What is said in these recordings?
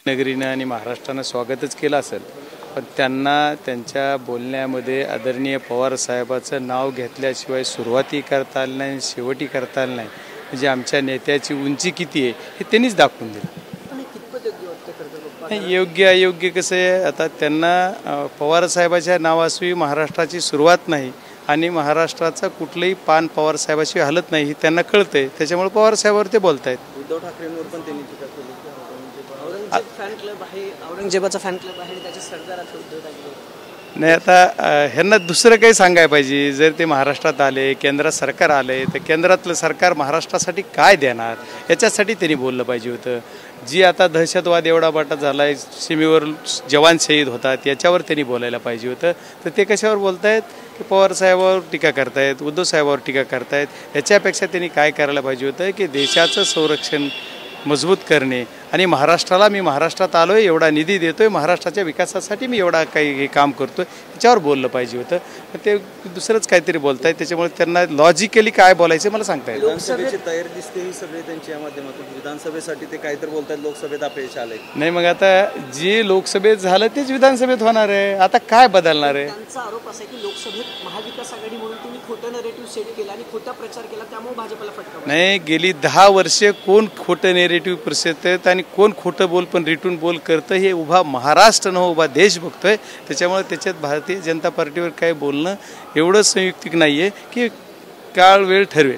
नगरीनं आणि महाराष्ट्रानं स्वागतच केलं असेल, पण त्यांना त्यांच्या बोलण्यामध्ये आदरणीय पवार साहेबाचं नाव घेतल्याशिवाय सुरुवातही करता आली नाही, शेवटही करता आली नाही. म्हणजे आमच्या नेत्याची उंची किती आहे हे त्यांनीच दाखवून दिलं. योग्य अयोग्य कसं आहे, आता त्यांना पवार साहेबाच्या नावाशिवाय महाराष्ट्राची सुरुवात नाही आणि महाराष्ट्राचं कुठलंही पान पवार साहेबाशी हलत नाही हे त्यांना कळतंय. त्याच्यामुळे पवार साहेबांवर ते बोलतायत. उद्धव ठाकरेंवर पण त्यांनी टीका केली. फॅन क्लब आहे, औरंगजेबाचा फॅन क्लब आहे, त्याचे सरदार आहेत उद्धव ठाकरे. नाही, आता ह्यांना दुसरं काही सांगायला पाहिजे. जर ते महाराष्ट्रात आले, केंद्रात सरकार आले, तर केंद्रातलं सरकार महाराष्ट्रासाठी काय देणार याच्यासाठी त्यांनी बोललं पाहिजे होतं. जी आता दहशतवाद एवढा मोठा झाला आहे, सीमेवर जवान शहीद होतात, याच्यावर त्यांनी बोलायला पाहिजे होतं. तर ते कशावर बोलतायत की पवार साहेबावर टीका करतायत, उद्धव साहेबावर टीका करतायत. याच्यापेक्षा त्यांनी काय करायला पाहिजे होतं की देशाचं संरक्षण मजबूत करणे आणि महाराष्ट्राला, मी महाराष्ट्रात आलो आहे, एवढा निधी देतो आहे, महाराष्ट्राच्या विकासासाठी मी एवढा काही हे काम करतो आहे, याच्यावर बोललं पाहिजे होतं. पण ते दुसरंच काहीतरी बोलत आहेत. त्याच्यामुळे त्यांना लॉजिकली काय बोलायचं मला सांगता येईल. लोकसभेची तयारी दिसते ही सगळे त्यांच्या माध्यमातून. विधानसभेसाठी ते काहीतरी बोलतात, लोकसभेत अपयश आलंय. नाही, मग आता जे लोकसभेत झालं तेच विधानसभेत होणार आहे. आता काय बदलणार आहे? त्यांचा आरोप असा आहे की लोकसभेत महाविकास आघाडी म्हणून तुम्ही खोटं नरेटिव्ह सेट केलं आणि खोटा प्रचार केला, त्यामुळे भाजपला फटका. नाही, गेली 10 वर्षे कोण खोटं नेरेटिव्ह प्रसिद्ध आणि कोण खोटं बोल पण रिटून बोल करतं हे उभा महाराष्ट्र न उभा देश बघतोय. त्याच्यामुळे त्याच्यात भारतीय जनता पार्टीवर काय बोलणं एवढं संयुक्तिक नाही आहे की काळ वेळ ठरवेल.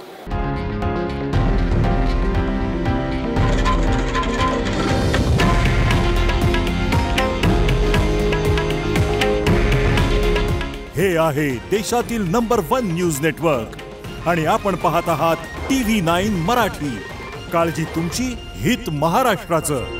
हे आहे देशातील नंबर 1 न्यूज नेटवर्क आणि आपण पाहत आहात TV9 मराठी. काळजी तुमची, हित महाराष्ट्राचं.